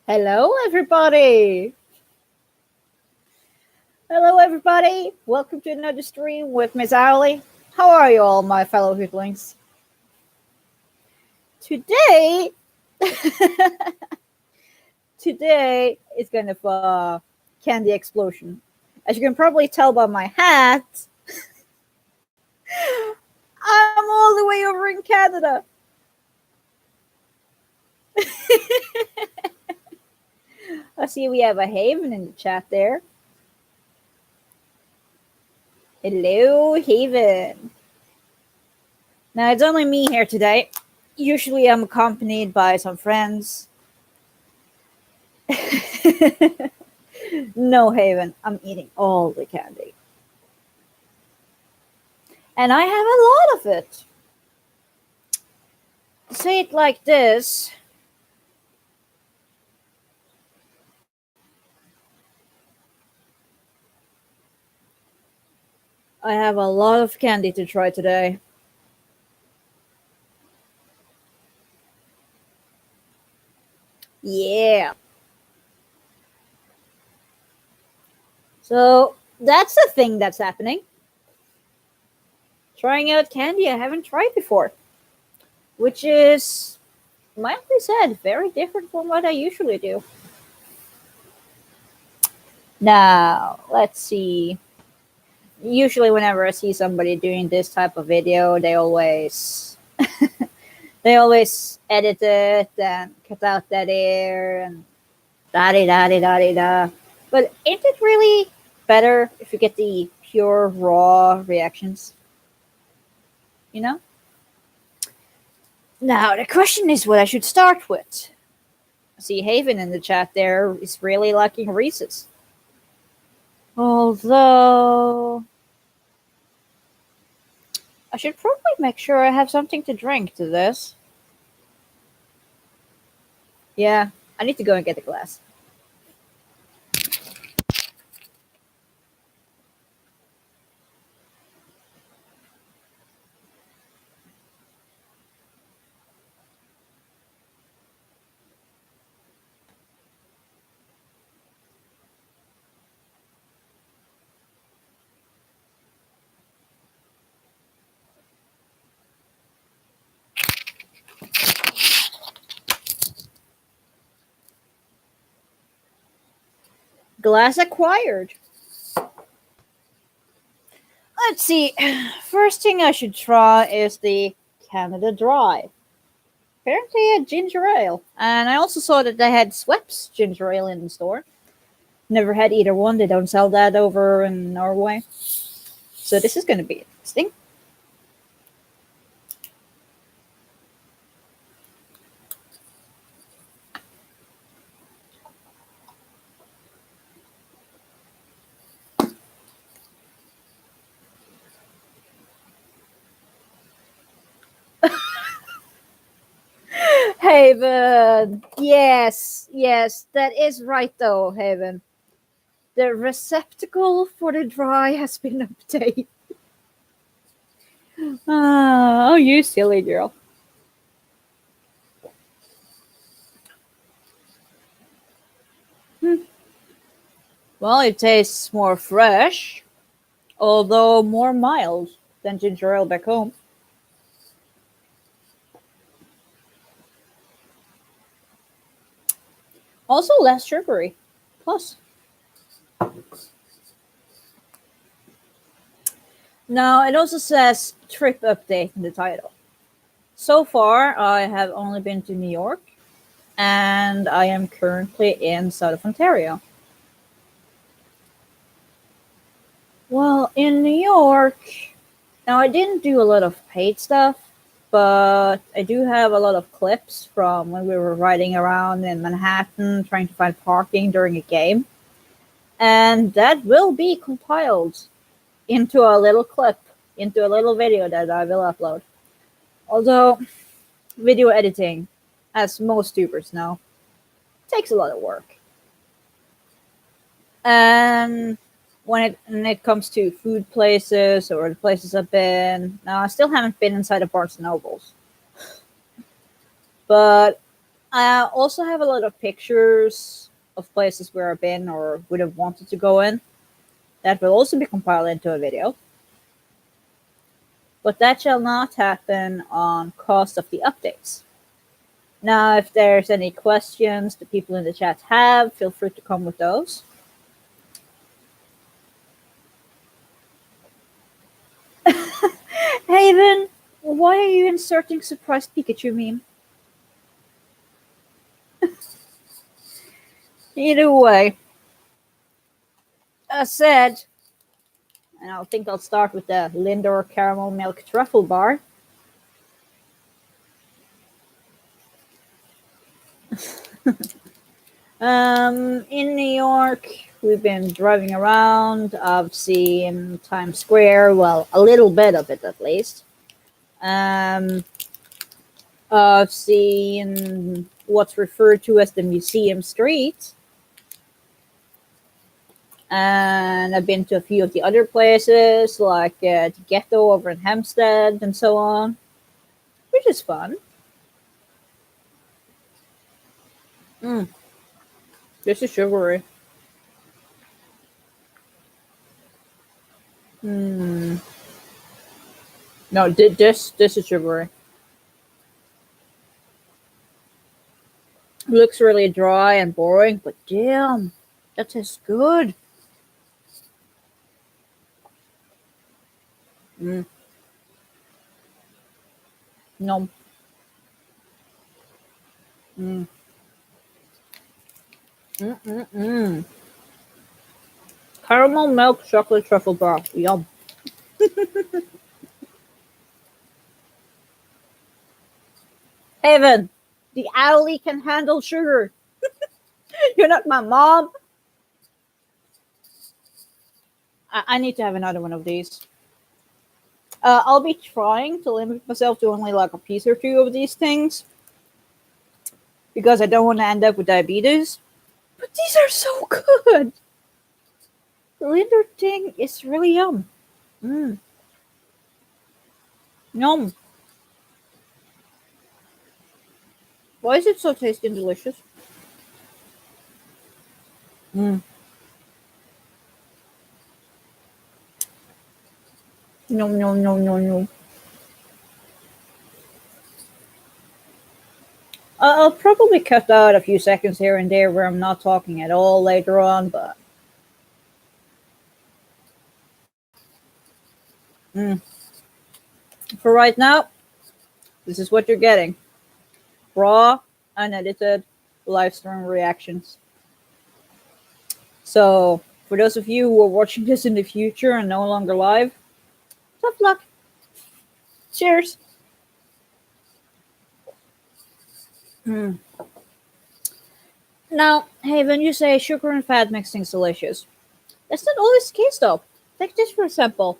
Hello, everybody. Hello, everybody. Welcome to another stream with MissOwley. How are you all, my fellow hootlings? Today, today is kind of a candy explosion. As you can probably tell by my hat, I'm all the way over in Canada. I see we have a Haven in the chat there. Hello, Haven. Now, it's only me here today. Usually I'm accompanied by some friends. No, Haven, I'm eating all the candy. And I have a lot of it. To say it like this, I have a lot of candy to try today. Yeah. So that's the thing that's happening. Trying out candy I haven't tried before, which is, mildly said, very different from what I usually do. Now, let's see. Usually whenever I see somebody doing this type of video, they always edit it and cut out that air and da-di-da-di-da-di-da. But ain't it really better if you get the pure raw reactions? You know? Now, the question is what I should start with. I see Haven in the chat there is really liking Reese's. Although, I should probably make sure I have something to drink to this. Yeah, I need to go and get a glass. Glass acquired. Let's see. First thing I should try is the Canada Dry. Apparently a ginger ale. And I also saw that they had Schweppes ginger ale in the store. Never had either one. They don't sell that over in Norway. So this is going to be interesting. Haven. Yes, that is right though, Haven. The receptacle for the dry has been updated. Oh, you silly girl. Well, it tastes more fresh, although more mild than ginger ale back home. Also less sugary. Plus. Now, it also says trip update in the title. So far, I have only been to New York, and I am currently in south of Ontario. Well, in New York, now I didn't do a lot of paid stuff, but I do have a lot of clips from when we were riding around in Manhattan trying to find parking during a game. And that will be compiled into a little clip, into a little video that I will upload. Although, video editing, as most tubers know, takes a lot of work. And when it comes to food places or the places I've been, now I still haven't been inside the Barnes & Nobles. But I also have a lot of pictures of places where I've been or would have wanted to go in. That will also be compiled into a video. But that shall not happen on cost of the updates. Now, if there's any questions the people in the chat have, feel free to come with those. Haven, why are you inserting surprised Pikachu meme? Either way, as said, and I think I'll start with the Lindor Caramel Milk Truffle Bar. In New York, we've been driving around. I've seen Times Square, well, a little bit of it at least. I've seen what's referred to as the Museum Street. And I've been to a few of the other places, like the Ghetto over in Hempstead and so on, which is fun. This is sugary. No, this is sugary. It looks really dry and boring, but damn, that tastes good. Nom. Caramel milk chocolate truffle bar. Yum. Haven, the owlie can handle sugar. You're not my mom. I need to have another one of these. I'll be trying to limit myself to only like a piece or two of these things because I don't want to end up with diabetes. But these are so good. The Linder thing is really yum. Yum. Why is it so tasty and delicious? No, no, no, no, no. I'll probably cut out a few seconds here and there where I'm not talking at all later on, but for right now, this is what you're getting. Raw, unedited, live stream reactions. So, for those of you who are watching this in the future and no longer live, tough luck. Cheers. Now, hey, when you say sugar and fat makes things delicious, that's not always the case though. Take this for example.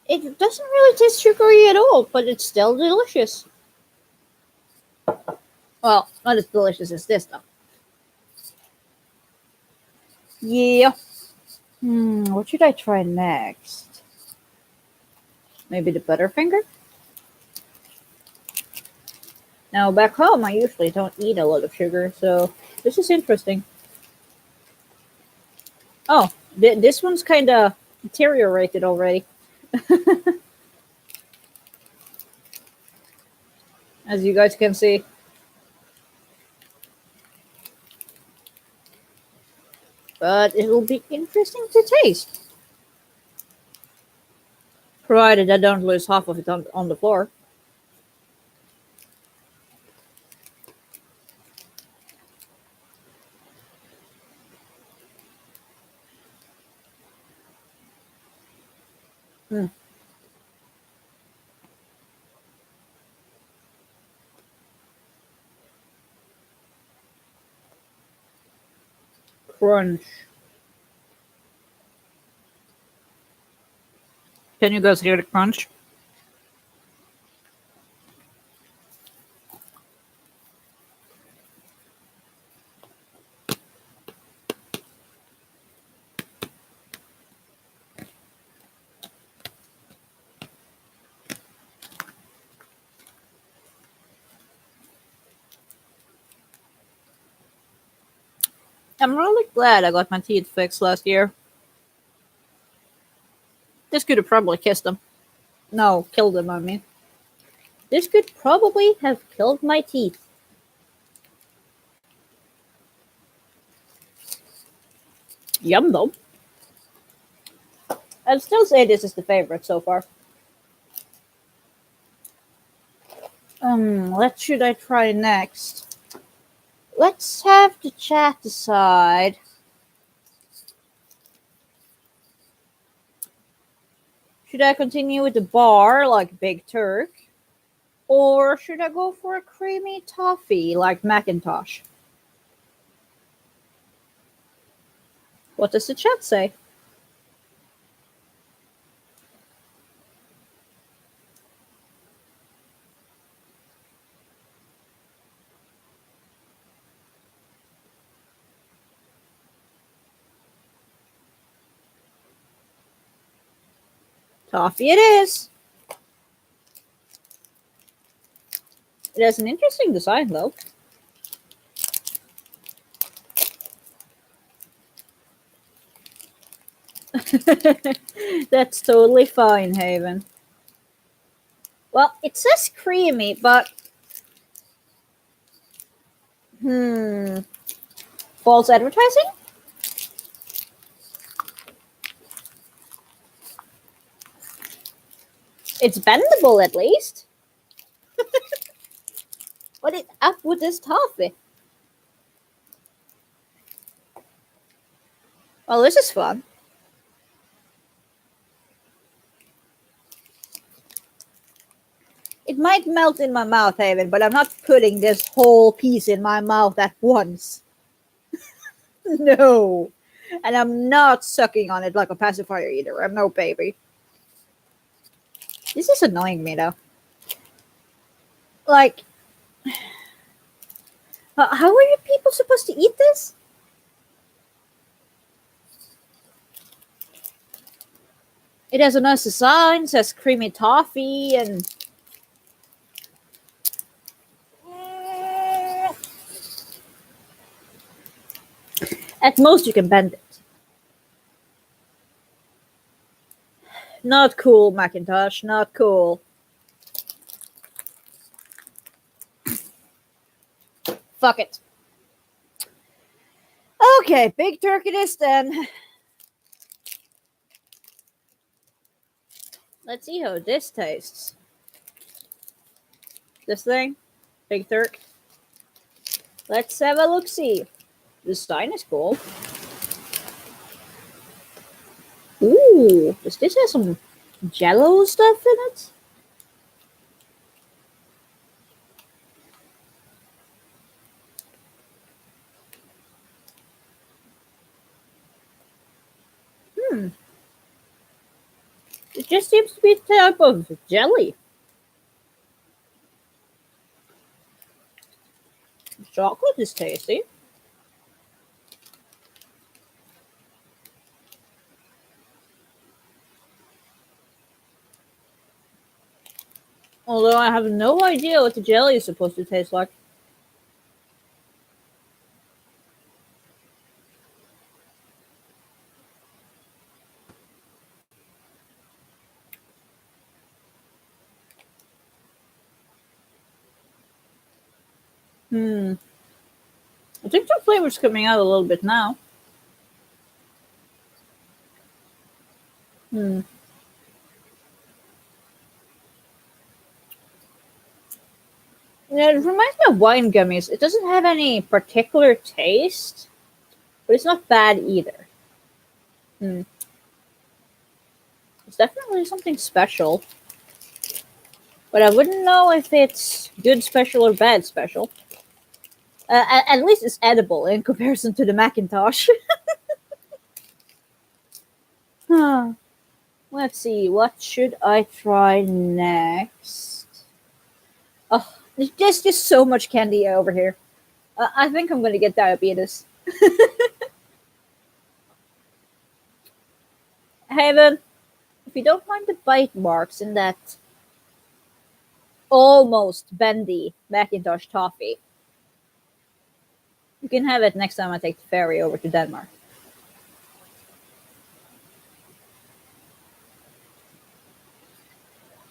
It doesn't really taste sugary at all, but it's still delicious. Well, not as delicious as this though. Yeah. What should I try next? Maybe the Butterfinger? Now, back home, I usually don't eat a lot of sugar, so this is interesting. Oh, this one's kind of deteriorated already. As you guys can see. But it will be interesting to taste. Provided I don't lose half of it on the floor. Crunch. Can you guys hear the crunch? I'm really glad I got my teeth fixed last year. This could have probably kissed them. No, killed them, I mean. This could probably have killed my teeth. Yum though. I'd still say this is the favorite so far. What should I try next? Let's have the chat decide. Should I continue with the bar like Big Turk? Or should I go for a creamy toffee like Macintosh? What does the chat say? Toffee it is. It has an interesting design though. That's totally fine, Haven. Well, it says creamy, but false advertising? It's bendable at least. What is up with this toffee? Well, this is fun. It might melt in my mouth, Haven, but I'm not putting this whole piece in my mouth at once. No. And I'm not sucking on it like a pacifier either. I'm no baby. This is annoying me though. Like, how are you people supposed to eat this? It has a nice design, says creamy toffee, and at most you can bend it. Not cool, Macintosh, not cool. Fuck it. Okay, Big Turk it is then. Let's see how this tastes. This thing, Big Turk. Let's have a look-see. This sign is cool. Ooh, does this have some jello stuff in it? It just seems to be a type of jelly. Chocolate is tasty. Although I have no idea what the jelly is supposed to taste like. I think the flavor's coming out a little bit now. Yeah, it reminds me of wine gummies. It doesn't have any particular taste, but it's not bad either. It's definitely something special. But I wouldn't know if it's good special or bad special. At least it's edible in comparison to the Macintosh. Let's see, what should I try next? Oh, there's just so much candy over here. I think I'm going to get diabetes. Haven, if you don't mind the bite marks in that almost bendy Macintosh toffee, You can have it next time I take the ferry over to Denmark.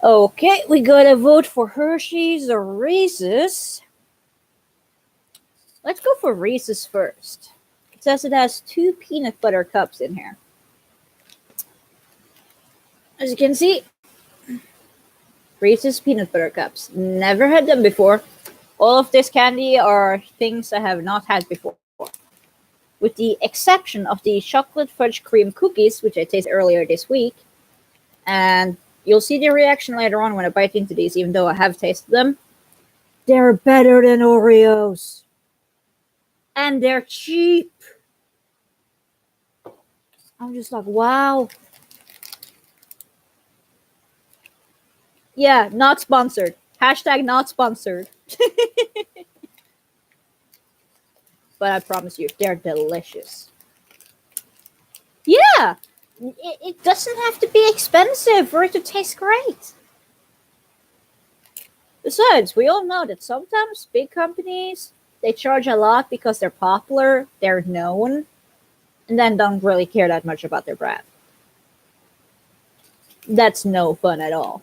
Okay, we gotta vote for Hershey's or Reese's. Let's go for Reese's first. It says it has 2 peanut butter cups in here. As you can see, Reese's peanut butter cups. Never had them before. All of this candy are things I have not had before. With the exception of the chocolate fudge cream cookies, which I tasted earlier this week. And you'll see the reaction later on when I bite into these, even though I have tasted them. They're better than Oreos. And they're cheap. I'm just like, wow. Yeah, not sponsored. Hashtag not sponsored. But I promise you, they're delicious. Yeah, it doesn't have to be expensive for it to taste great. Besides, we all know that sometimes big companies, they charge a lot because they're popular, they're known, and then don't really care that much about their brand. That's no fun at all.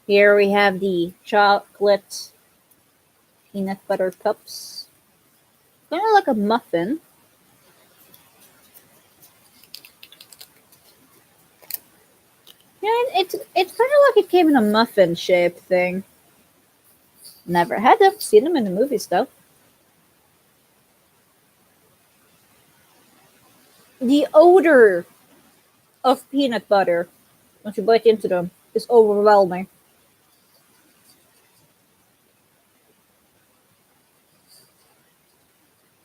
Here we have the chocolate peanut butter cups. Kind of like a muffin. Yeah, it's kind of like it came in a muffin shaped thing. Never had them. Seen them in the movies though. The odor of peanut butter once you bite into them is overwhelming.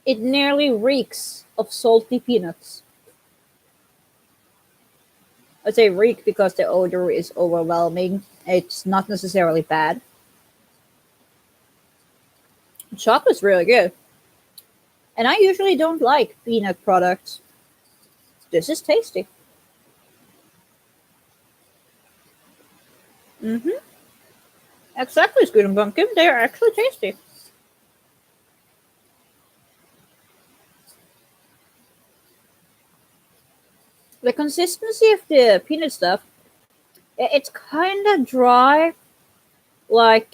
It nearly reeks of salty peanuts. I say reek because the odor is overwhelming. It's not necessarily bad. Chocolate's really good. And I usually don't like peanut products. This is tasty. Mm-hmm. Exactly, Squid and Pumpkin. They are actually tasty. The consistency of the peanut stuff, it's kind of dry, like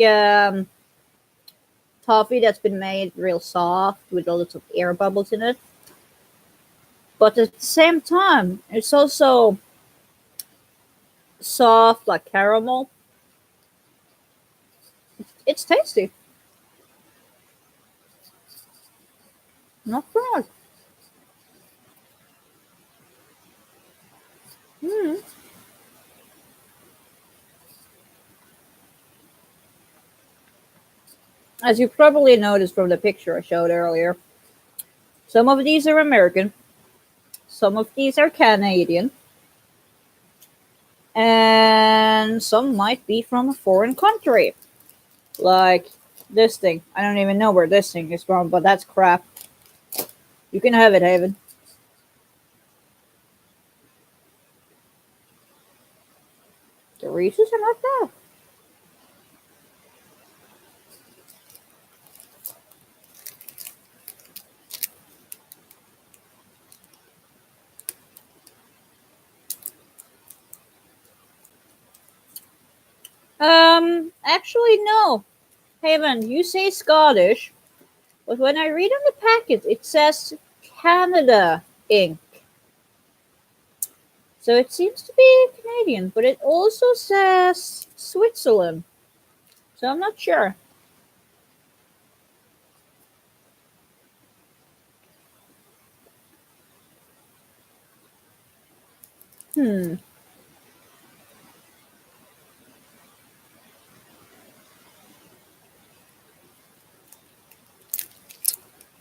toffee that's been made real soft with lots of air bubbles in it. But at the same time, it's also soft like caramel. It's tasty. Not bad. Mm. As you probably noticed from the picture I showed earlier, some of these are American, some of these are Canadian, and some might be from a foreign country. Like this thing. I don't even know where this thing is from, but that's crap. You can have it, Haven. The Reese's are not bad. Actually, no. Haven, you say Scottish, but when I read on the packet, it says Canada Inc. So it seems to be Canadian, but it also says Switzerland. So I'm not sure. Hmm.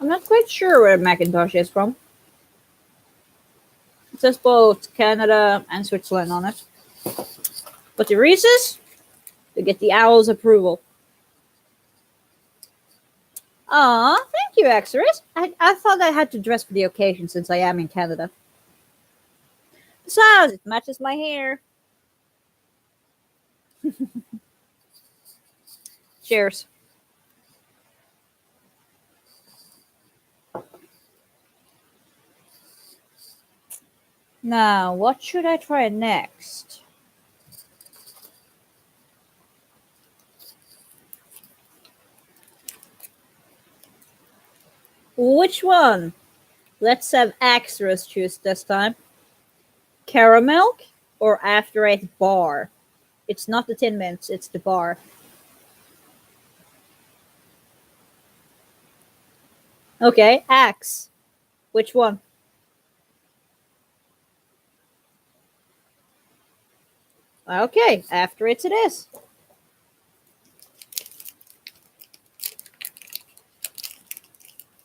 I'm not quite sure where Macintosh is from. It says both Canada and Switzerland on it. But the Reese's, to get the owl's approval. Aw, thank you, Exorist. I thought I had to dress for the occasion since I am in Canada. Besides, it matches my hair. Cheers. Now, what should I try next? Which one? Let's have Axeros juice this time. Caramel or After Eight bar? It's not the Tin Mints, it's the bar. Okay, Axe. Which one? Okay, After Eight it is.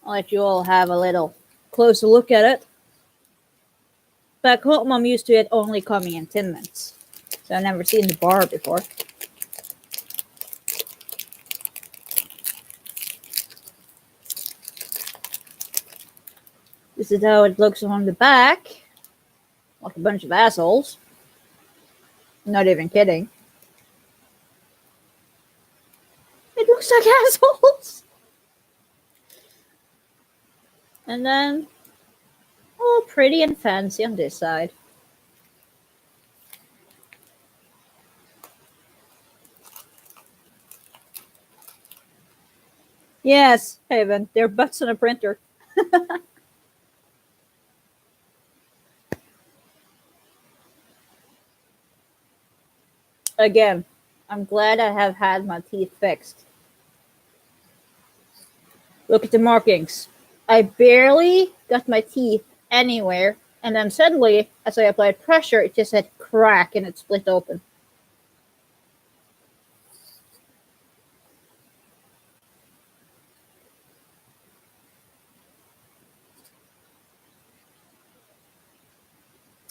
I'll let you all have a little closer look at it. Back home, I'm used to it only coming in Tin Mints. So I've never seen the bar before. This is how it looks on the back. Like a bunch of assholes. Not even kidding. It looks like assholes. And then, all pretty and fancy on this side. Yes, Haven, they're butts on a printer. Again, I'm glad I have had my teeth fixed. Look at the markings. I barely got my teeth anywhere, and then suddenly, as I applied pressure, it just had crack and it split open.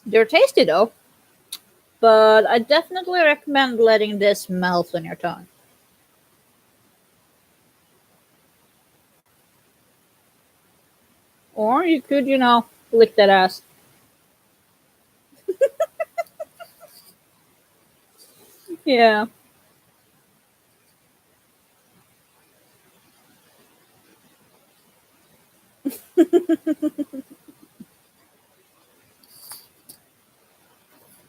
They're tasty though, but I definitely recommend letting this melt on your tongue. Or you could, lick that ass. Yeah.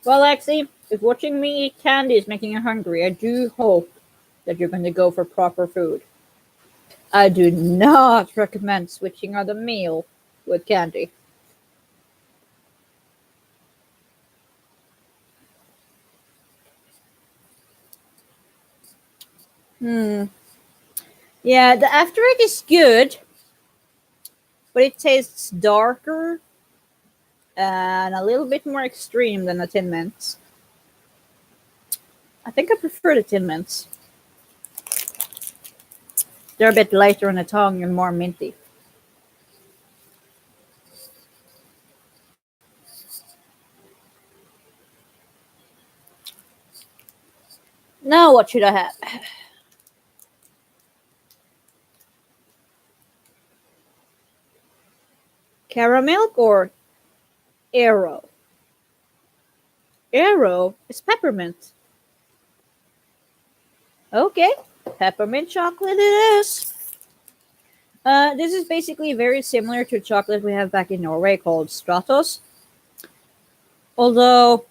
Well, Lexi, if watching me eat candy is making you hungry, I do hope that you're going to go for proper food. I do not recommend switching out a meal with candy. Hmm. Yeah, the After Eight is good, but it tastes darker and a little bit more extreme than the Tin Mints. I think I prefer the Tin Mints. They're a bit lighter on the tongue and more minty. Now, what should I have? Caramel or Aero? Aero is peppermint. Okay, peppermint chocolate it is. This is basically very similar to chocolate we have back in Norway called Stratos. Although,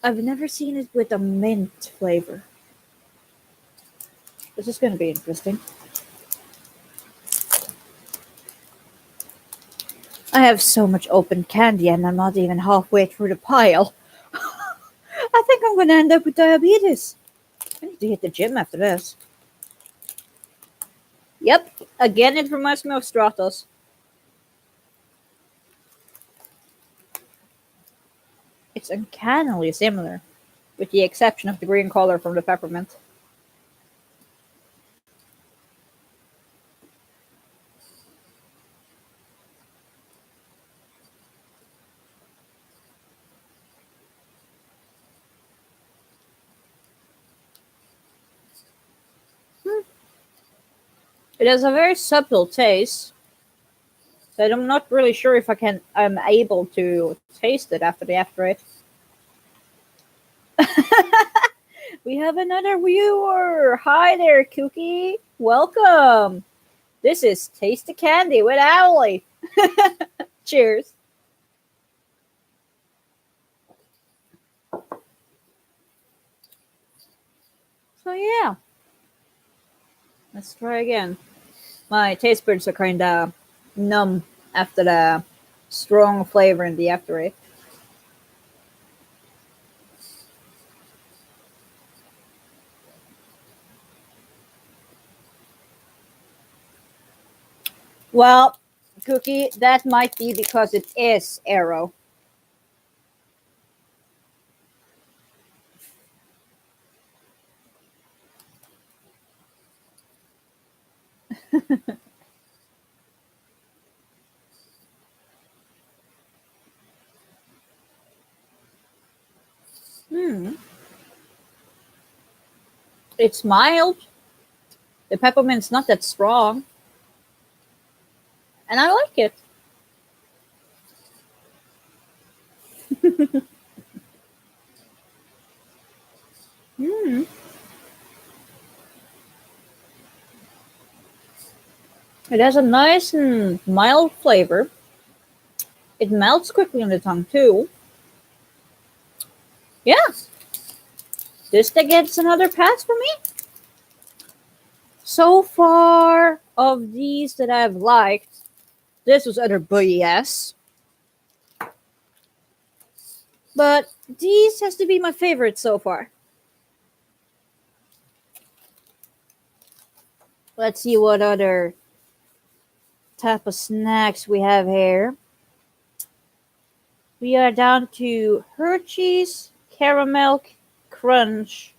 I've never seen it with a mint flavor. This is going to be interesting. I have so much open candy and I'm not even halfway through the pile. I think I'm going to end up with diabetes. I need to hit the gym after this. Yep, again it reminds me of Stratos. It's uncannily similar, with the exception of the green color from the peppermint. It has a very subtle taste, so I'm not really sure if I'm able to taste it after the After Eight. We have another viewer. Hi there, Cookie. Welcome. This is Taste the Candy with Owly. Cheers. So yeah, let's try again. My taste buds are kind of numb after the strong flavor in the after eight. Well, Cookie, that might be because it is Arrow. Hmm. It's mild. The peppermint's not that strong, and I like it. Hmm. It has a nice and mild flavor. It melts quickly on the tongue too. Yeah, this gets another pass for me. So far of these that I've liked, this was utter BS. But these has to be my favorite so far. Let's see what other type of snacks we have here. We are down to Hershey's, Caramel Crunch,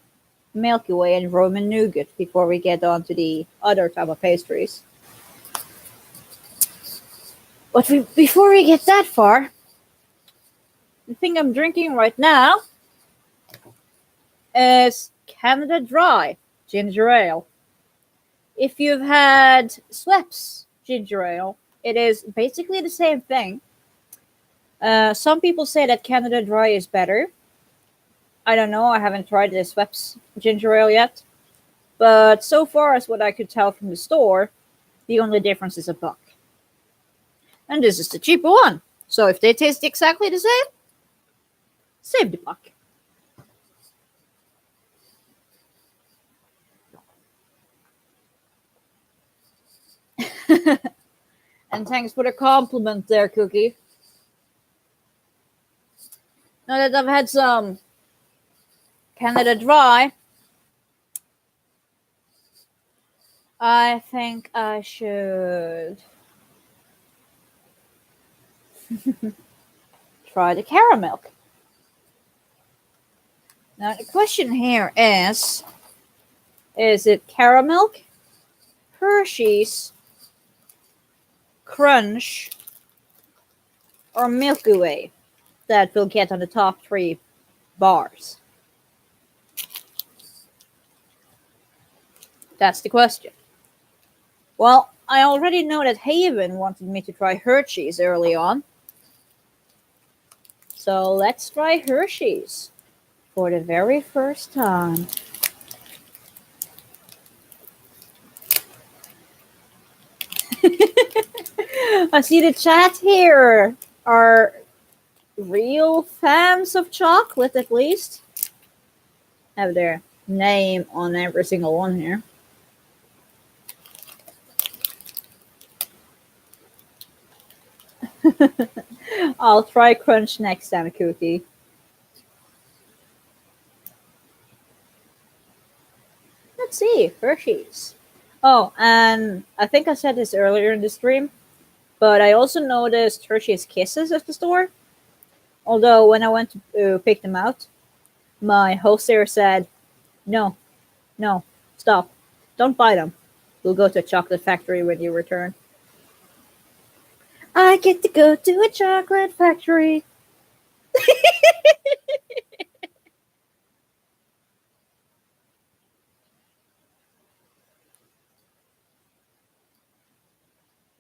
Milky Way, and Roman Nougat before we get on to the other type of pastries. But before we get that far, the thing I'm drinking right now is Canada Dry Ginger Ale. If you've had Schweppes Ginger Ale, it is basically the same thing. Some people say that Canada Dry is better. I don't know. I haven't tried the Schweppes Ginger Ale yet. But so far as what I could tell from the store, the only difference is a buck. And this is the cheaper one. So if they taste exactly the same, save the buck. And thanks for the compliment there, Cookie. Now that I've had some Canada Dry, I think I should try the caramel. Now the question here is it caramel, Hershey's, Crunch, or Milky Way that will get on the top three bars? That's the question. Well, I already know that Haven wanted me to try Hershey's early on. So let's try Hershey's for the very first time. I see the chat here are real fans of chocolate, at least. Have their name on every single one here. I'll try Crunch next time, Cookie. Let's see, Hershey's. Oh, and I think I said this earlier in the stream, but I also noticed Hershey's Kisses at the store. Although when I went to pick them out, my host there said, "No, no, stop. Don't buy them. We'll go to a chocolate factory when you return." I get to go to a chocolate factory.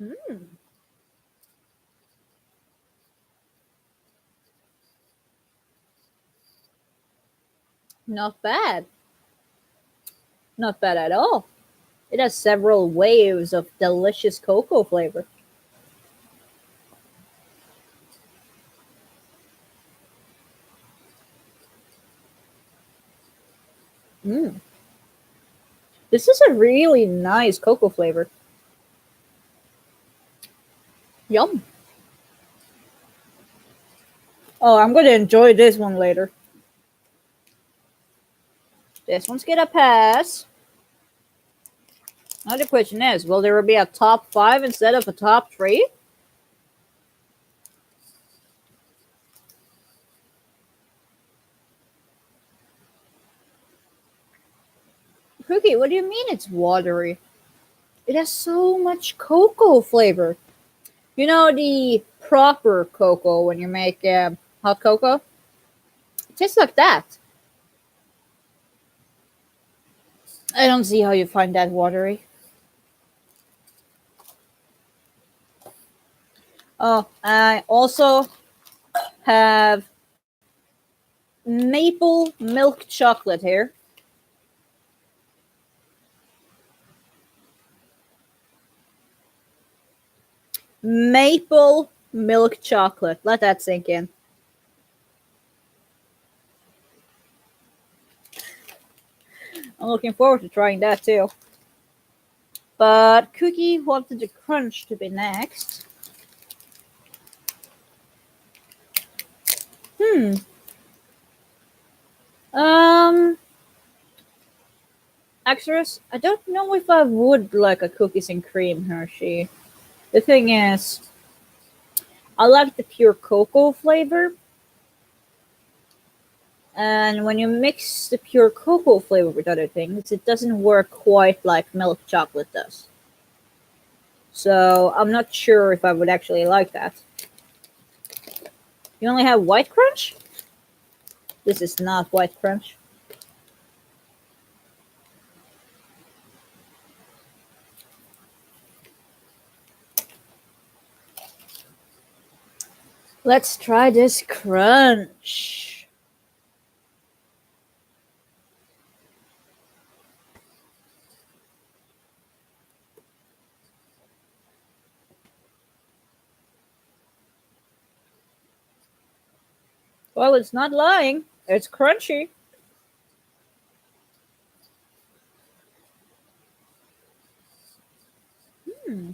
Mm, not bad. Not bad at all. It has several waves of delicious cocoa flavor. Mm. This is a really nice cocoa flavor. Yum. Oh, I'm gonna enjoy this one later. This one's gonna pass. Now the question is, will there be a top 5 instead of a top 3? Cookie, what do you mean it's watery? It has so much cocoa flavor. You know the proper cocoa when you make hot cocoa? It tastes like that. I don't see how you find that watery. Oh, I also have maple milk chocolate here. Maple milk chocolate. Let that sink in. I'm looking forward to trying that too. But Cookie wanted the crunch to be next. Hmm. Um. Extras, I don't know if I would like a cookies and cream Hershey. The thing is, I like the pure cocoa flavor. And when you mix the pure cocoa flavor with other things, it doesn't work quite like milk chocolate does. So I'm not sure if I would actually like that. You only have white crunch? This is not white crunch. Let's try this crunch. Well, it's not lying. It's crunchy. Hmm.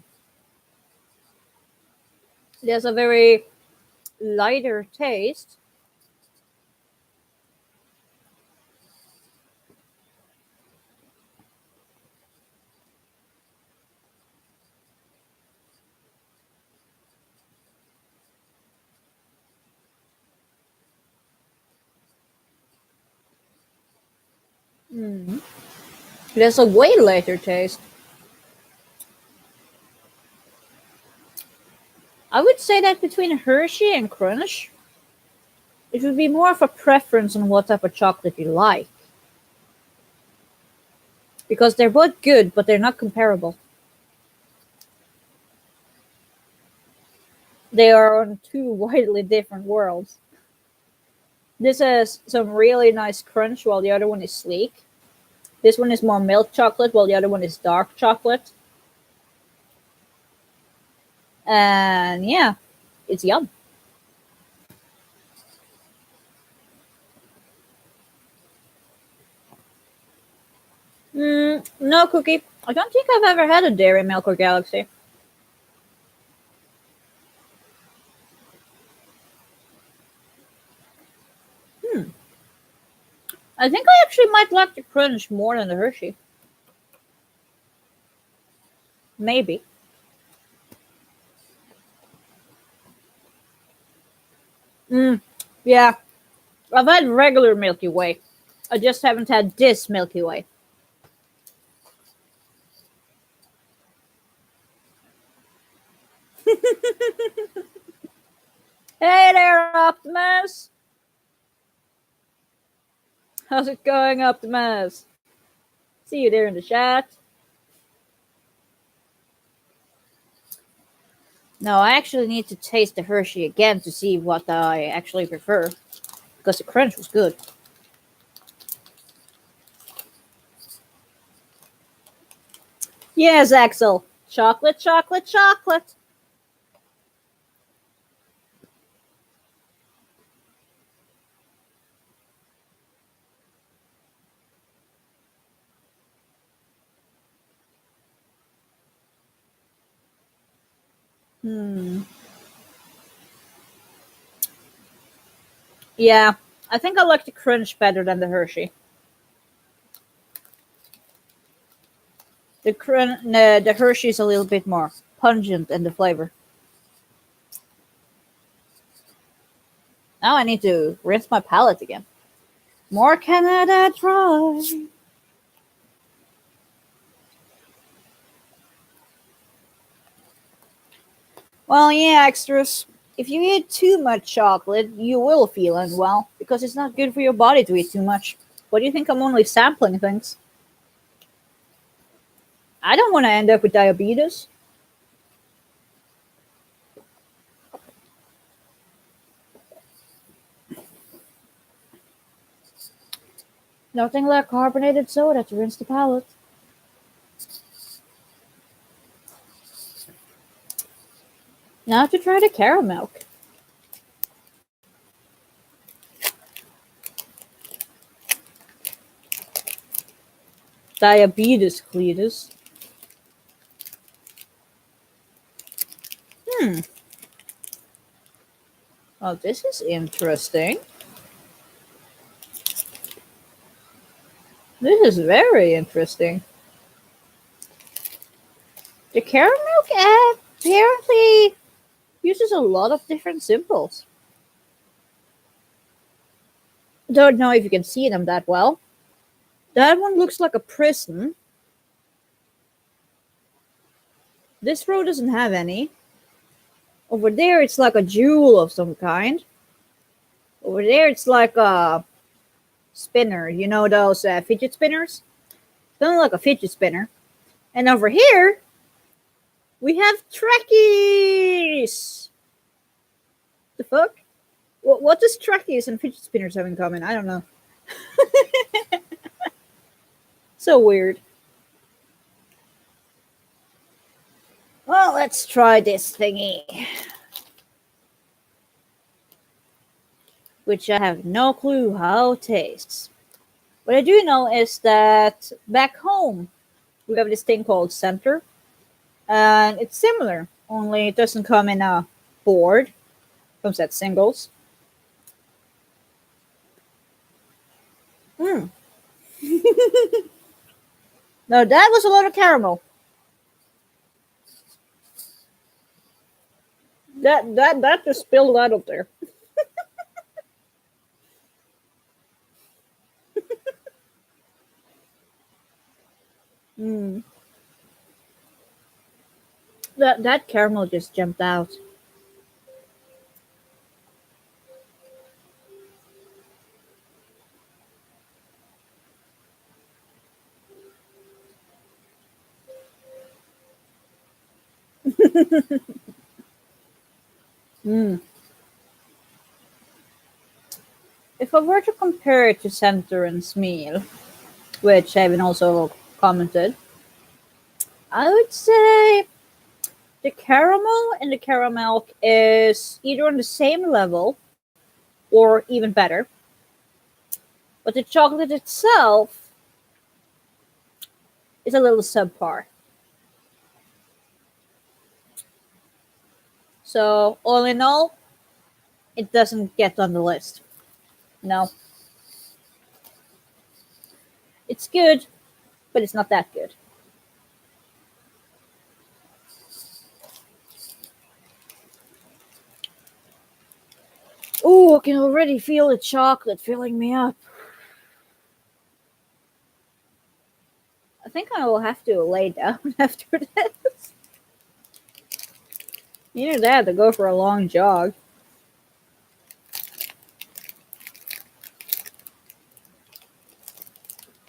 It has a very lighter taste. Mm. It has a way lighter taste. I would say that between Hershey and Crunch, it would be more of a preference on what type of chocolate you like. Because they're both good, but they're not comparable. They are on two widely different worlds. This has some really nice crunch while the other one is sleek. This one is more milk chocolate while the other one is dark chocolate. And yeah, it's yum. No, Cookie. I don't think I've ever had a Dairy Milk or Galaxy. Hmm. I think I actually might like the crunch more than the Hershey. Maybe. Yeah, I've had regular Milky Way. I just haven't had this Milky Way. Hey there, Optimus! How's it going, Optimus? See you there in the chat. No, I actually need to taste the Hershey again to see what I actually prefer. Because the crunch was good. Yes, Axel. Chocolate, chocolate, chocolate. Hmm. Yeah, I think I like the crunch better than the Hershey. The Hershey is a little bit more pungent in the flavor. Now I need to rinse my palate again. More Canada Dry. Well, yeah, extras. If you eat too much chocolate, you will feel unwell because it's not good for your body to eat too much. What do you think? I'm only sampling things. I don't want to end up with diabetes. Nothing like carbonated soda to rinse the palate. Now to try the caramel. Diabetes, Cletus. Hmm. Oh, this is interesting. This is very interesting. The caramel apparently uses a lot of different symbols. Don't know if you can see them that well. That one looks like a prison. This row doesn't have any. Over there, it's like a jewel of some kind. Over there, it's like a spinner. You know those fidget spinners? Something like a fidget spinner. And over here, we have Trekkies! The fuck? What does Trekkies and fidget spinners have in common? I don't know. So weird. Well, let's try this thingy. Which I have no clue how it tastes. What I do know is that back home, we have this thing called Center, and it's similar, only it doesn't come in a board. It comes at singles. Mm. Now that was a lot of caramel. That just spilled out of there. Mm. That caramel just jumped out. Mm. If I were to compare it to Center and Smeel, which Evan also commented, I would say the caramel and the caramel is either on the same level or even better. But the chocolate itself is a little subpar. So all in all, it doesn't get on the list. No, it's good, but it's not that good. Oh, I can already feel the chocolate filling me up. I think I will have to lay down after this. Either that or go for a long jog.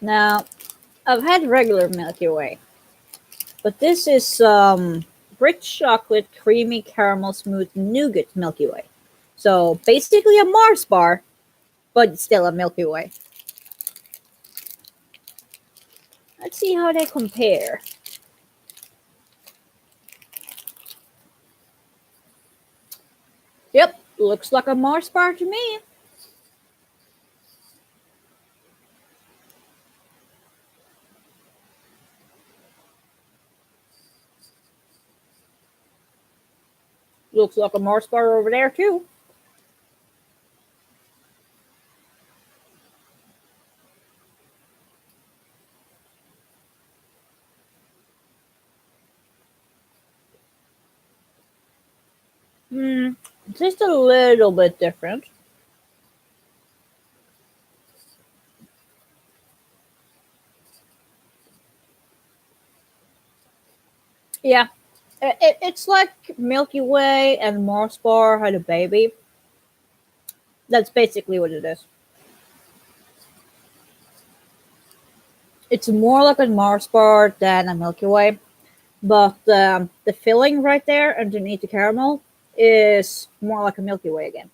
Now, I've had regular Milky Way, but this is rich chocolate, creamy caramel, smooth nougat Milky Way. So basically a Mars bar, but it's still a Milky Way. Let's see how they compare. Yep, looks like a Mars bar to me. Looks like a Mars bar over there too. Hmm, just a little bit different. Yeah, it's like Milky Way and Mars bar had a baby. That's basically what it is. It's more like a Mars bar than a Milky Way, but the filling right there underneath the caramel is more like a Milky Way again.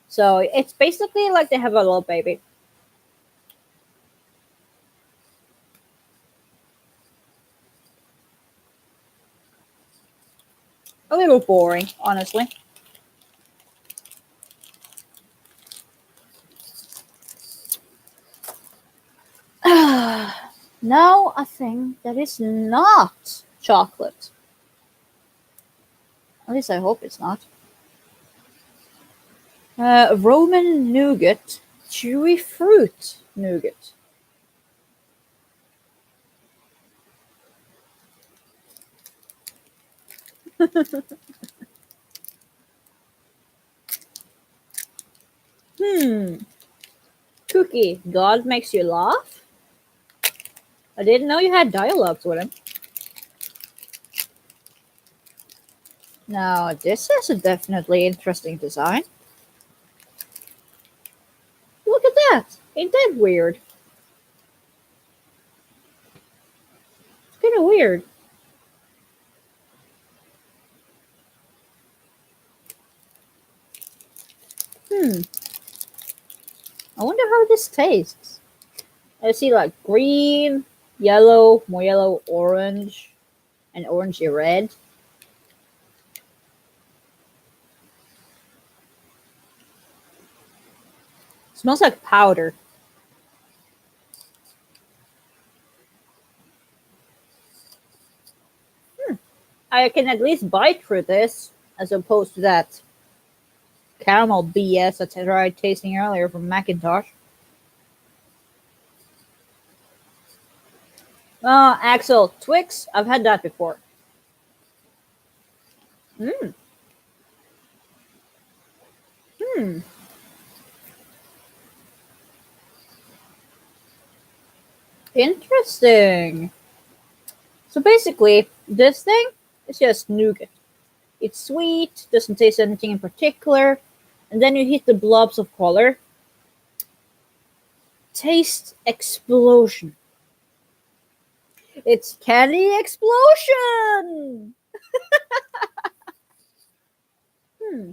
So it's basically like they have a little baby. A little boring, honestly. Now a thing that is not chocolate. At least I hope it's not. Roman nougat, chewy fruit nougat. Hmm. Cookie, God makes you laugh? I didn't know you had dialogues with him. Now, this is a definitely interesting design. Look at that! Ain't that weird? It's kind of weird. Hmm. I wonder how this tastes. I see like green, yellow, more yellow, orange, and orangey red. Smells like powder. I can at least bite through this, as opposed to that caramel BS that I tried tasting earlier from Macintosh. Axel, Twix, I've had that before. Hmm. Hmm. Interesting. So basically, this thing is just nougat. It's sweet, doesn't taste anything in particular, and then you hit the blobs of color. Taste explosion. It's candy explosion. Hmm.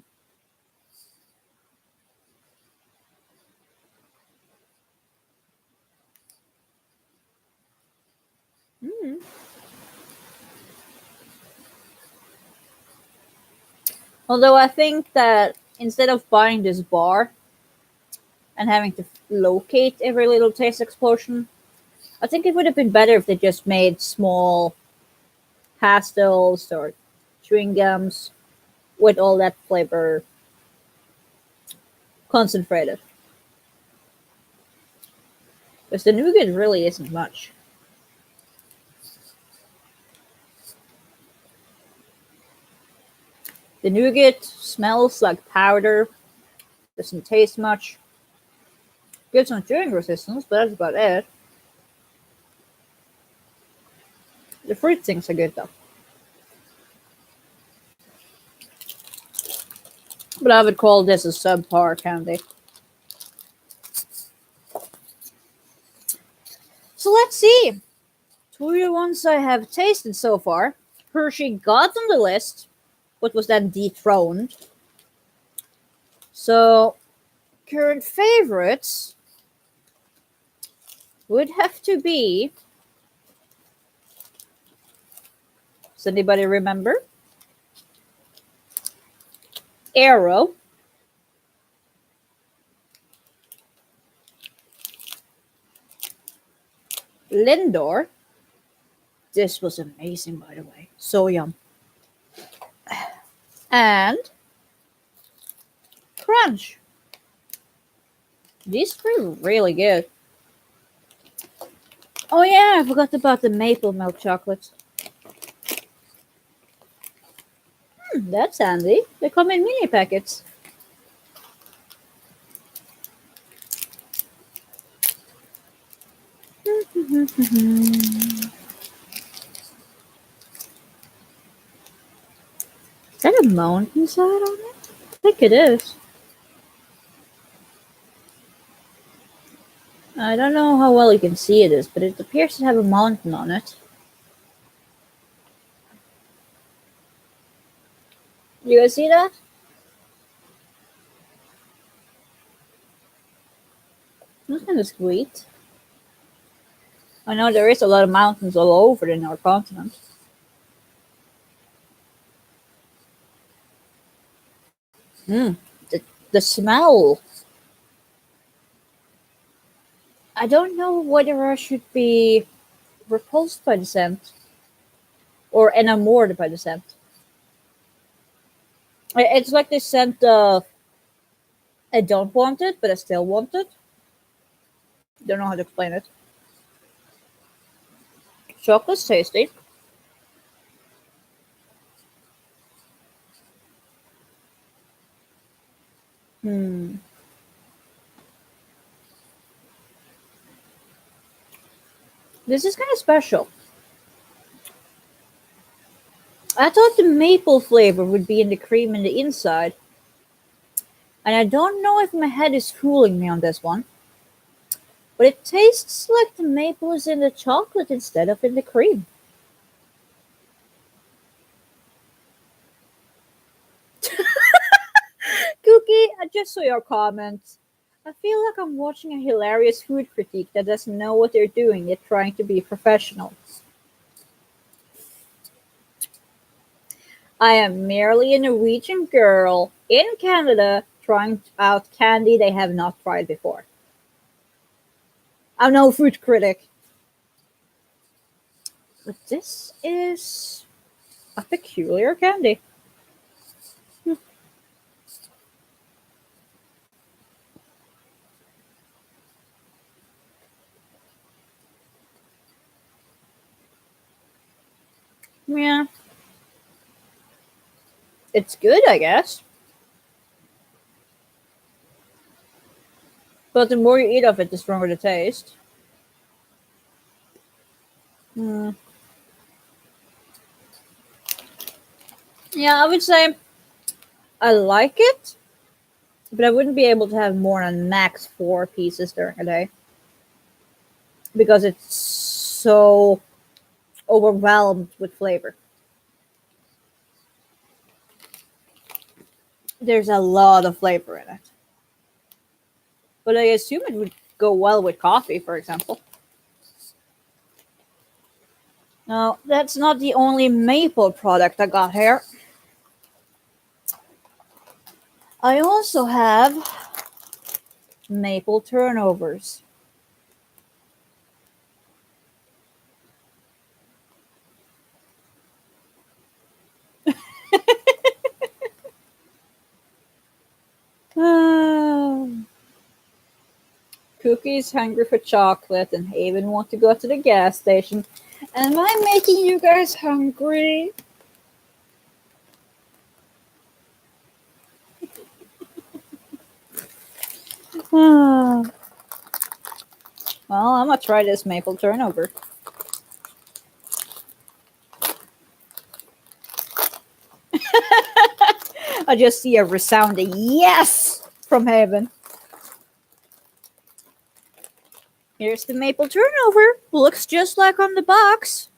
Hmm. Although I think that instead of buying this bar and having to locate every little taste explosion, I think it would have been better if they just made small pastels or chewing gums with all that flavor concentrated. Because the nougat really isn't much. The nougat smells like powder, doesn't taste much. Gives some chewing resistance, but that's about it. The fruit things are good though. But I would call this a subpar candy. So let's see. Two of the ones I have tasted so far. Hershey got on the list, but was then dethroned. So current favorites would have to be. Does anybody remember? Arrow, Lindor. This was amazing, by the way. So yum. and crunch. These three are really good. Oh yeah, I forgot about the maple milk chocolates. That's handy. They come in mini packets. Is that a mountainside on it? I think it is. I don't know how well you can see it is, but it appears to have a mountain on it. You guys see that? That's kind of sweet. I know there is a lot of mountains all over in our continent. Mm, the smell. I don't know whether I should be repulsed by the scent or enamored by the scent. It's like the scent of I don't want it, but I still want it. Don't know how to explain it. Chocolate's tasty. Hmm. This is kind of special. I thought the maple flavor would be in the cream in the inside. And I don't know if my head is fooling me on this one. But it tastes like the maple is in the chocolate instead of in the cream. Cookie, I just saw your comment. I feel like I'm watching a hilarious food critique that doesn't know what they're doing yet trying to be professional. I am merely a Norwegian girl in Canada trying out candy they have not tried before. I'm no food critic. But this is a peculiar candy. Yeah, it's good, I guess. But the more you eat of it, the stronger the taste. Mm. Yeah, I would say I like it, but I wouldn't be able to have more than max 4 pieces during a day because it's so overwhelmed with flavor. There's a lot of flavor in it. But I assume it would go well with coffee, for example. No, that's not the only maple product I got here. I also have maple turnovers. Ah, Cookie's hungry for chocolate, and Haven want to go to the gas station. Am I making you guys hungry? Ah. Well, I'm gonna try this maple turnover. I just see a resounding yes from Haven. Here's the maple turnover. Looks just like on the box.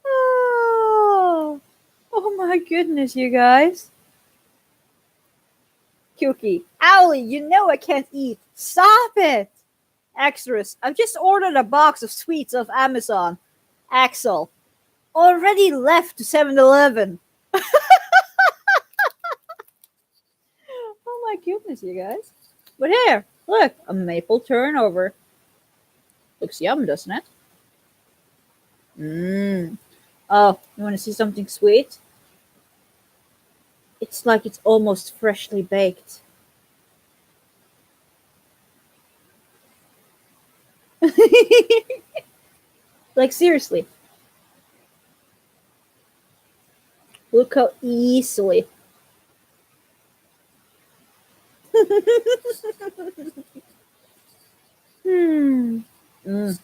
Oh, oh my goodness, you guys. Cookie. Owly, you know I can't eat. Stop it. Extras. I've just ordered a box of sweets off Amazon. Axel. Already left to 7-Eleven. Oh my goodness, you guys. But here, look, a maple turnover. Looks yum, doesn't it? Mmm. Oh, you want to see something sweet? It's like it's almost freshly baked. Like seriously, look how easily. Hmm. Mm.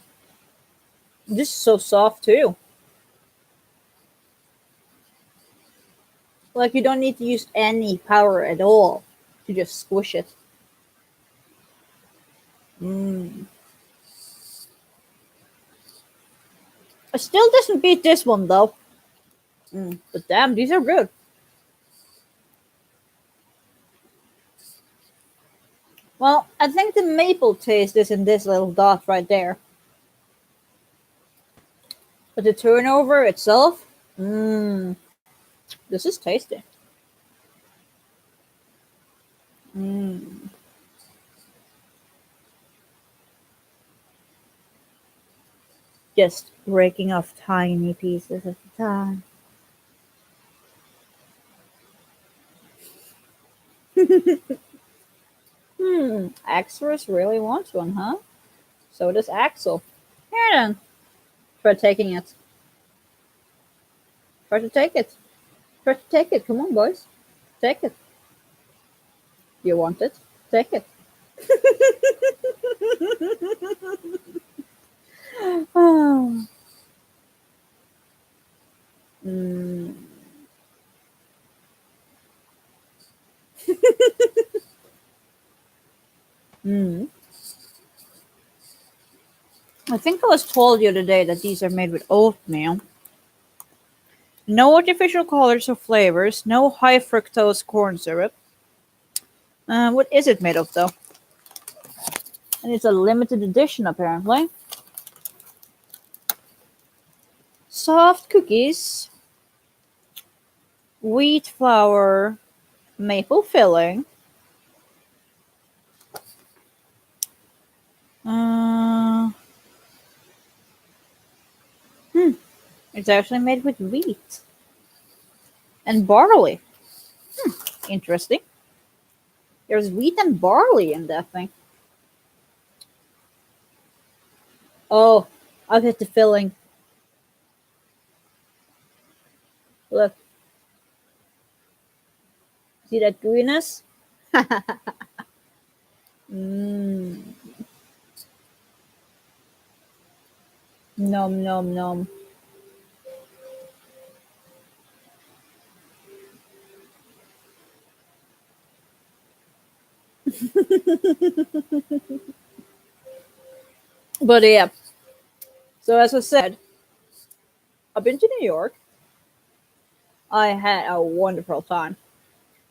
This is so soft too. Like you don't need to use any power at all to just squish it. Mm. It still doesn't beat this one though. But damn, these are good. Well, I think the maple taste is in this little dot right there. But the turnover itself, this is tasty. Mm. Just breaking off tiny pieces at a time. Axorus really wants one, huh? So does Axel. Here then, try taking it. Try to take it. Try to take it. Come on, boys. Take it. You want it? Take it. Oh. Mm. Mm. I think I was told the other day that these are made with oatmeal. No artificial colors or flavors. No high fructose corn syrup. What is it made of though? And it's a limited edition apparently. Soft cookies, wheat flour, maple filling. Uh, hmm, it's actually made with wheat and barley. Interesting. There's wheat and barley in that thing. Oh, I'll get the filling. Look, see that gooiness? Mmm. Nom nom nom. But yeah, so as I said, I've been to New York. I had a wonderful time.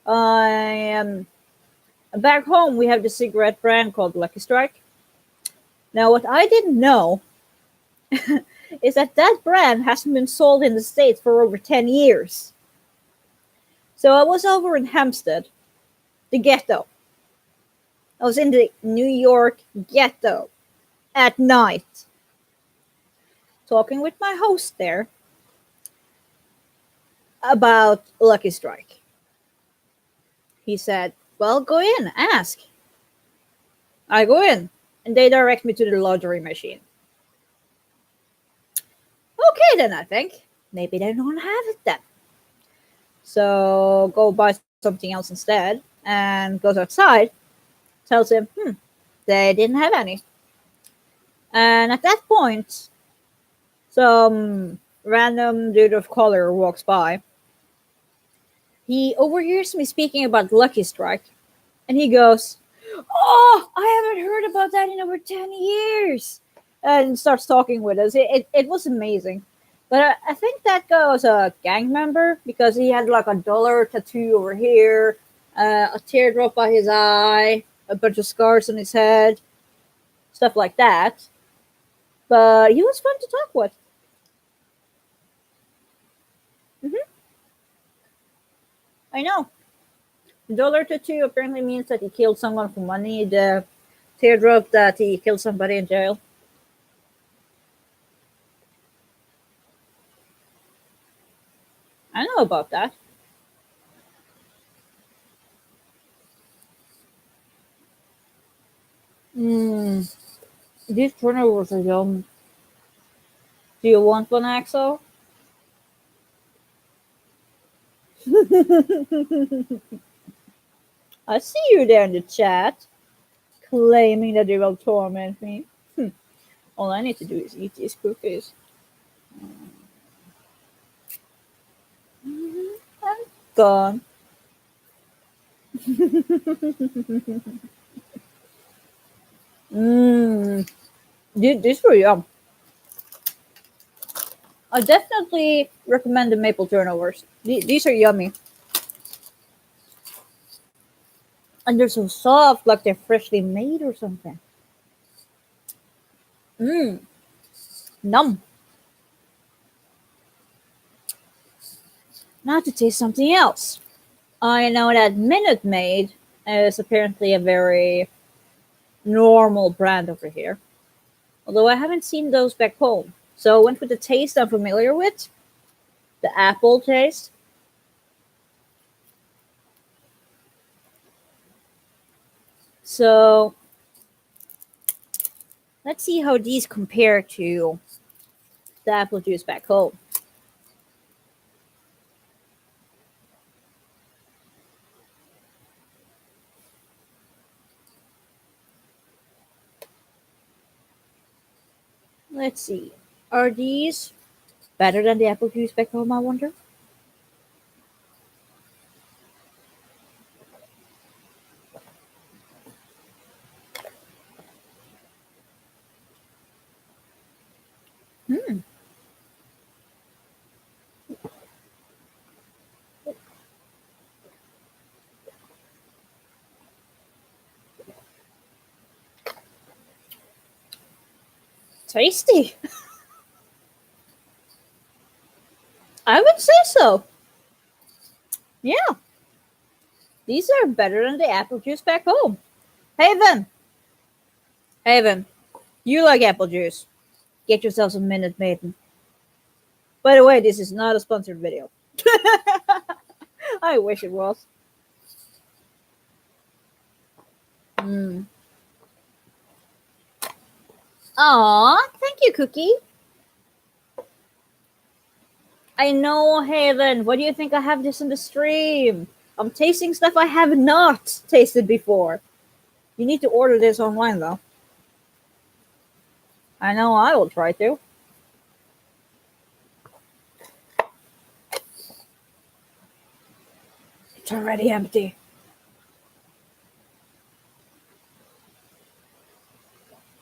I am back home. We have the cigarette brand called Lucky Strike. Now, what I didn't know is that that brand hasn't been sold in the States for over 10 years. So I was over in Hempstead, the ghetto. I was in the New York ghetto at night, talking with my host there about Lucky Strike. He said, well, go in, ask. I go in, and they direct me to the lottery machine. Okay, then I think. Maybe they don't have it then. So go buy something else instead, and goes outside, tells him, they didn't have any. And at that point, some random dude of color walks by. He overhears me speaking about Lucky Strike, and he goes, oh, I haven't heard about that in over 10 years. And starts talking with us. It was amazing. But I think that guy was a gang member because he had like a dollar tattoo over here, a teardrop by his eye, a bunch of scars on his head, stuff like that. But he was fun to talk with. hmm I know. The dollar tattoo apparently means that he killed someone for money. The teardrop that he killed somebody in jail. I know about that. Mmm, these turnovers are yum. Do you want one, Axel? I see you there in the chat, claiming that you will torment me. All I need to do is eat these cookies. I'm gone. Mmm, these were yum. I definitely recommend the maple turnovers. These are yummy. And they're so soft, like they're freshly made or something. Mmm, num. Now to taste something else. I know that Minute Maid is apparently a very normal brand over here, although I haven't seen those back home. So I went with the taste I'm familiar with, the apple taste. So let's see how these compare to the apple juice back home. Let's see. Are these better than the apple juice back home, I wonder? Hmm, tasty. I would say so. Yeah, these are better than the apple juice back home. Haven, Haven, you like apple juice. Get yourself some Minute Maiden. By the way, this is not a sponsored video. I wish it was. Mm. Aw, thank you, Cookie. I know, Haven. What do you think I have this in the stream? I'm tasting stuff I have not tasted before. You need to order this online, though. I know I will try to. It's already empty.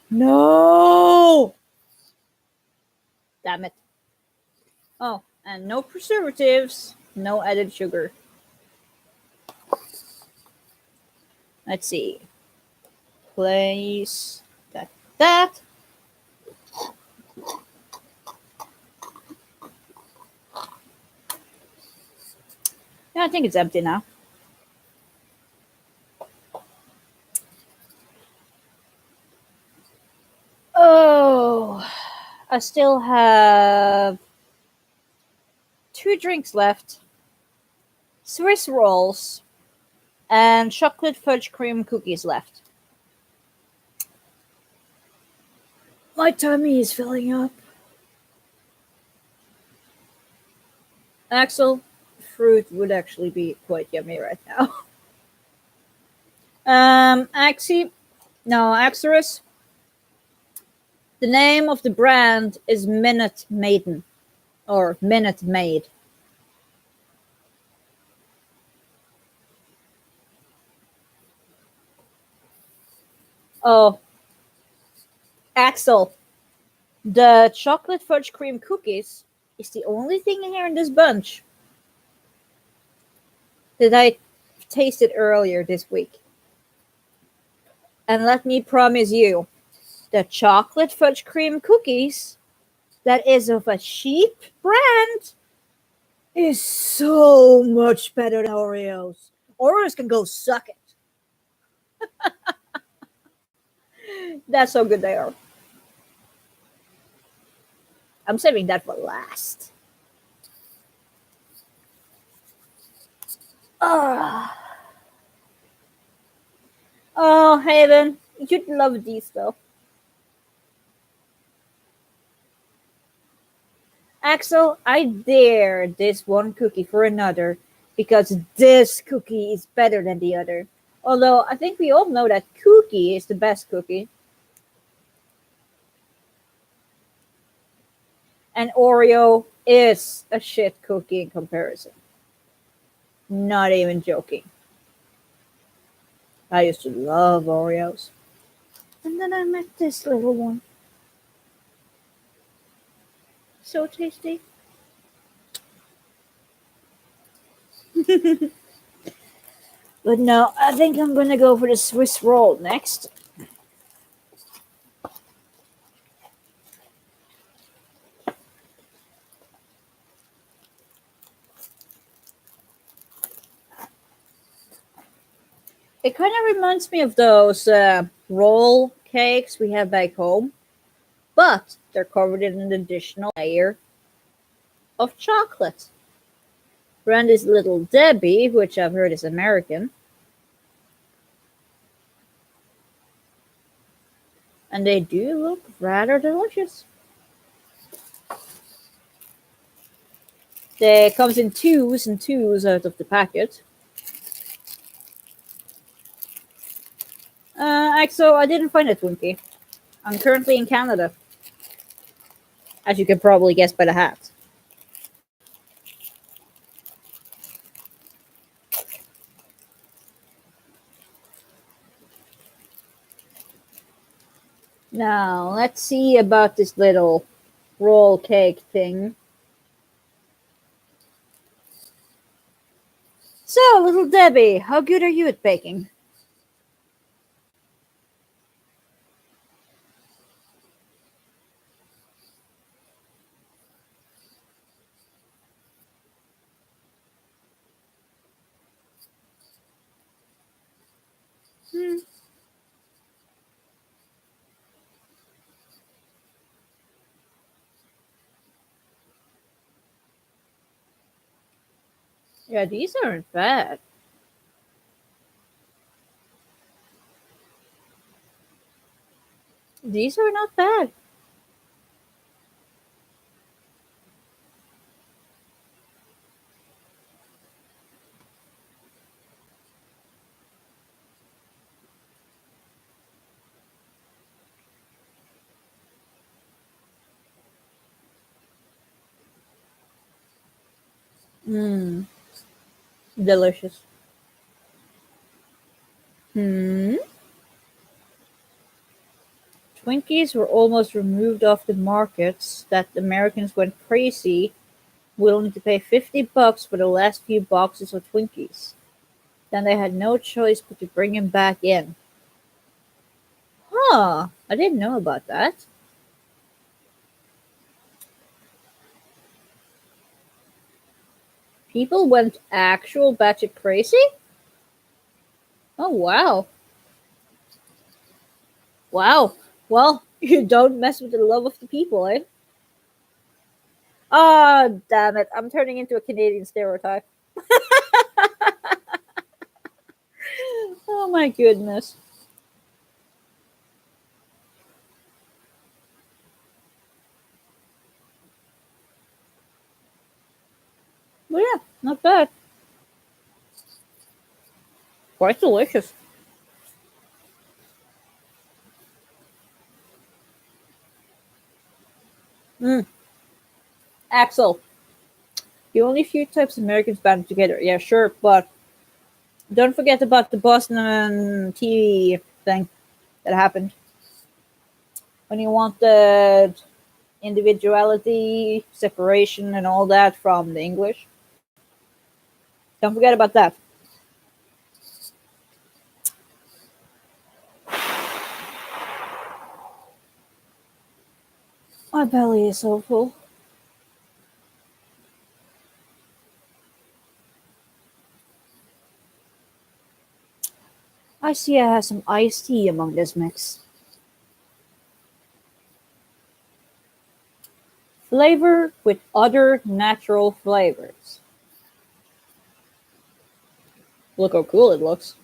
No! Damn it. Oh, and no preservatives, no added sugar. Let's see. Place that. Yeah, I think it's empty now. Oh, I still have 2 drinks left. Swiss rolls and chocolate fudge cream cookies left. My tummy is filling up. Axel, fruit would actually be quite yummy right now. Axorus. The name of the brand is Minute Maiden or Minute Maid. Oh, Axel, the chocolate fudge cream cookies is the only thing in here in this bunch that I tasted earlier this week. And let me promise you, the chocolate fudge cream cookies that is of a cheap brand is so much better than Oreos. Oreos can go suck it. That's how good they are. I'm saving that for last. Ah. Oh, Haven, you'd love these though. Axel, I dare this one cookie for another because this cookie is better than the other. Although I think we all know that cookie is the best cookie. And Oreo is a shit cookie in comparison. Not even joking. I used to love Oreos. And then I met this little one. So tasty. But no, I think I'm gonna go for the Swiss roll next. It kind of reminds me of those roll cakes we have back home, but they're covered in an additional layer of chocolate. Brand is Little Debbie, which I've heard is American, and they do look rather delicious. They comes in twos and twos out of the packet. So I didn't find a Twinkie. I'm currently in Canada, as you can probably guess by the hat. Now, let's see about this little roll cake thing. So, little Debbie, how good are you at baking? Hmm. Yeah, these aren't bad. These are not bad. Mmm, delicious. Hmm. Twinkies were almost removed off the markets that Americans went crazy, willing to pay $50 for the last few boxes of Twinkies. Then they had no choice but to bring him back in. Huh, I didn't know about that. People went actual batshit crazy? Oh, wow. Wow. Well, you don't mess with the love of the people, eh? Ah, damn it. I'm turning into a Canadian stereotype. Oh my goodness. But yeah, not bad. Quite delicious. Mm. Axel, the only few types Americans band together. Yeah, sure, but don't forget about the Boston TV thing that happened when you wanted individuality, separation, and all that from the English. Don't forget about that. My belly is so full. I see I have some iced tea among this mix. Flavor with other natural flavors. Look how cool it looks.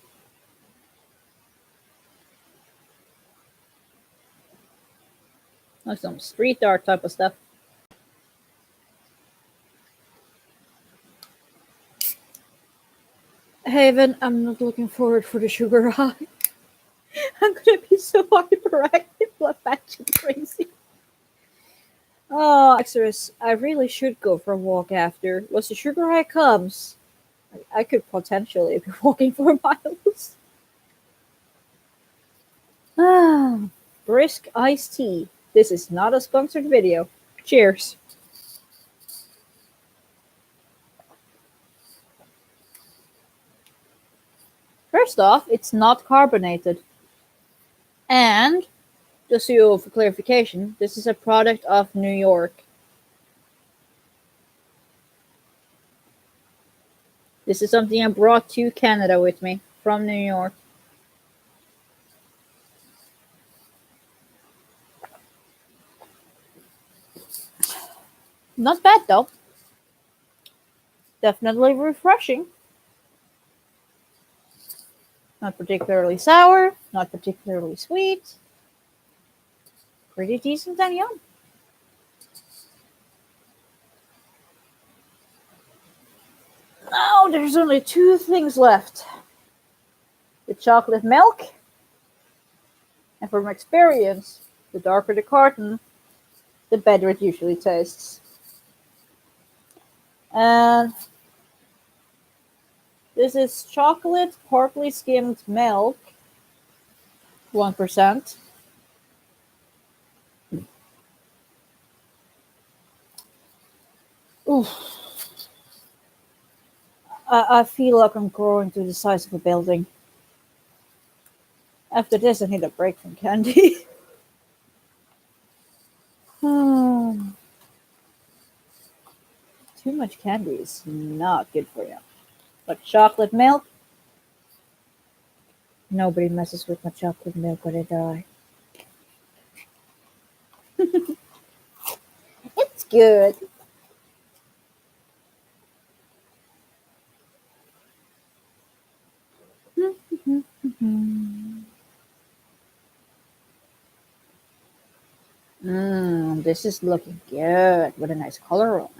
Like some street art type of stuff. Haven, I'm not looking forward for the sugar high. I'm gonna be so hyperactive, like batshit crazy. Oh, Exodus, I really should go for a walk after. Once the sugar high comes, I could potentially be walking for miles. Ah, brisk iced tea. This is not a sponsored video. Cheers. First off, it's not carbonated. And, just so for clarification, this is a product of New York. This is something I brought to Canada with me from New York. Not bad though. Definitely refreshing. Not particularly sour, not particularly sweet. Pretty decent and yum. Now there's only two things left. The chocolate milk, and from experience, the darker the carton, the better it usually tastes. And this is chocolate partly skimmed milk, 1%. Oof. I feel like I'm growing to the size of a building. After this, I need a break from candy. Too much candy is not good for you. But chocolate milk? Nobody messes with my chocolate milk or they die. It's good. This is looking good with a nice color on it.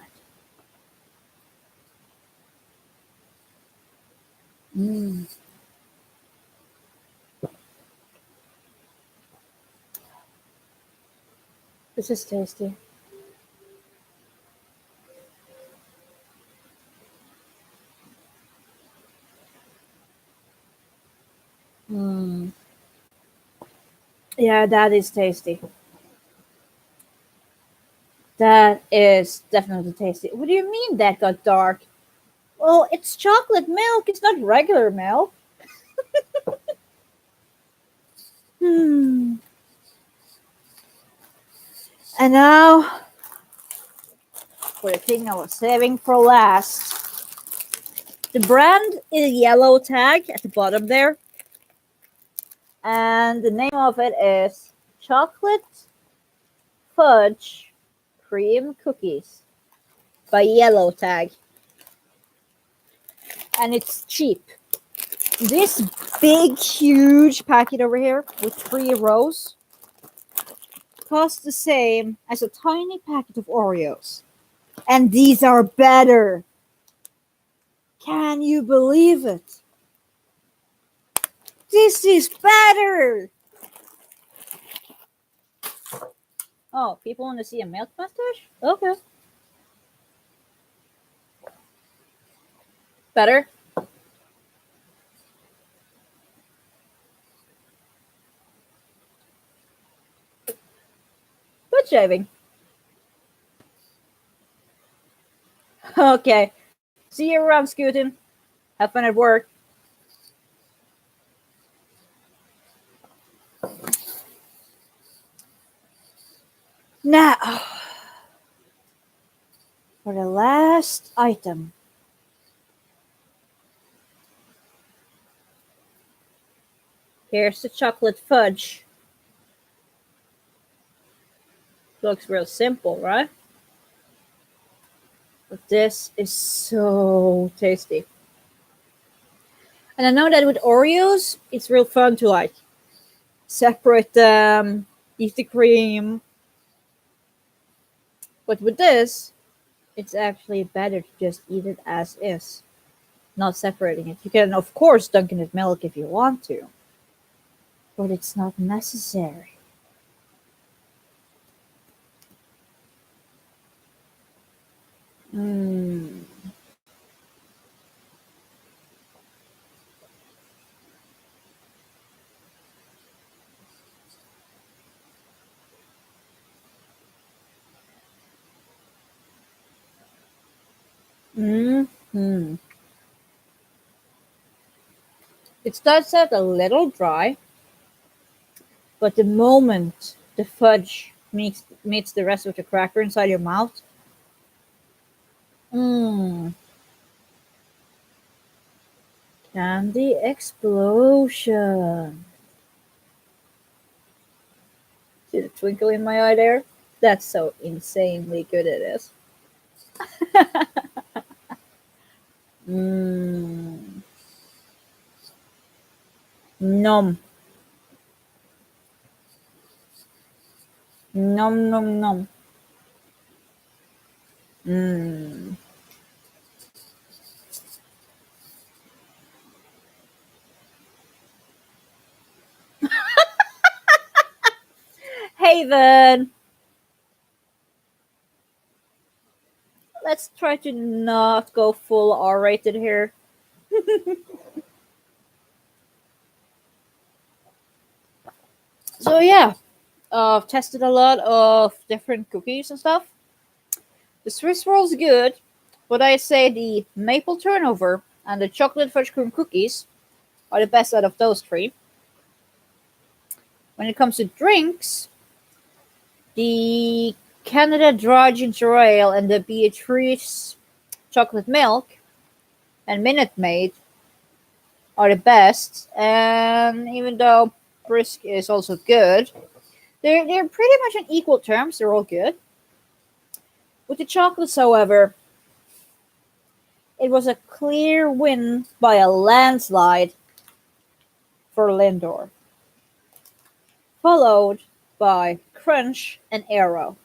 This is tasty. Yeah, that is tasty. That is definitely tasty. What do you mean that got dark? Well, it's chocolate milk. It's not regular milk. And now for the thing I was saving for last. The brand is yellow tag at the bottom there. And the name of it is Chocolate Fudge Cream Cookies by Yellow Tag. And it's cheap. This big, huge packet over here with 3 rows costs the same as a tiny packet of Oreos. And these are better. Can you believe it? This is better. Oh, people want to see a milk mustache? Okay. Better? Good shaving. Okay. See you around, Scootin'. Have fun at work. Now, for the last item. Here's the chocolate fudge. Looks real simple, right? But this is so tasty. And I know that with Oreos, it's real fun to like separate them, eat the cream. But with this, it's actually better to just eat it as is, not separating it. You can, of course, dunk it in milk if you want to, but it's not necessary. Mm. Mm-hmm. It starts out a little dry, but the moment the fudge meets the rest of the cracker inside your mouth, mmm, candy explosion. See the twinkle in my eye there? That's so insanely good it is. Mmm, nom, nom, nom, nom. Mmm. Hey then, let's try to not go full R-rated here. So yeah, I've tested a lot of different cookies and stuff. The Swiss roll's good, but I say the maple turnover and the chocolate fudge cream cookies are the best out of those three. When it comes to drinks, the Canada Dry Ginger Ale and the Beatrice Chocolate Milk and Minute Maid are the best. And even though Brisk is also good, they're pretty much on equal terms. They're all good. With the chocolates, however, it was a clear win by a landslide for Lindor, followed by Crunch and Arrow.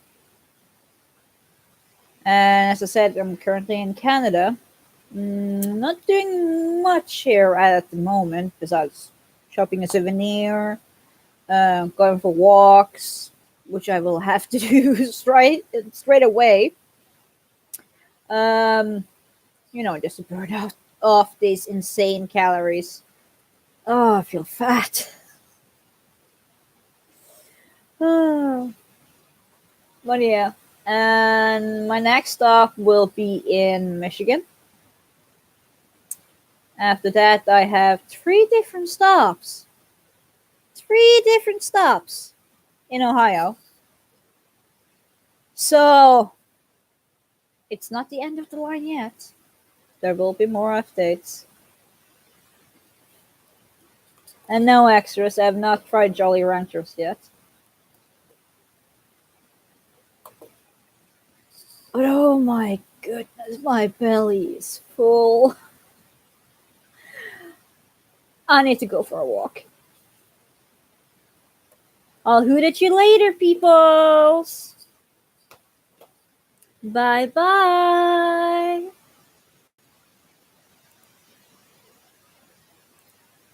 And as I said, I'm currently in Canada. Not doing much here at the moment besides shopping a souvenir, going for walks, which I will have to do straight away. Um, just to burn out off these insane calories. Oh, I feel fat. Oh, but yeah. And my next stop will be in Michigan. After that, I have three different stops. Three different stops in Ohio. So, it's not the end of the line yet. There will be more updates. And no extras. I have not tried Jolly Ranchers yet. But oh my goodness, my belly is full. I need to go for a walk. I'll hoot at you later, peoples. Bye bye.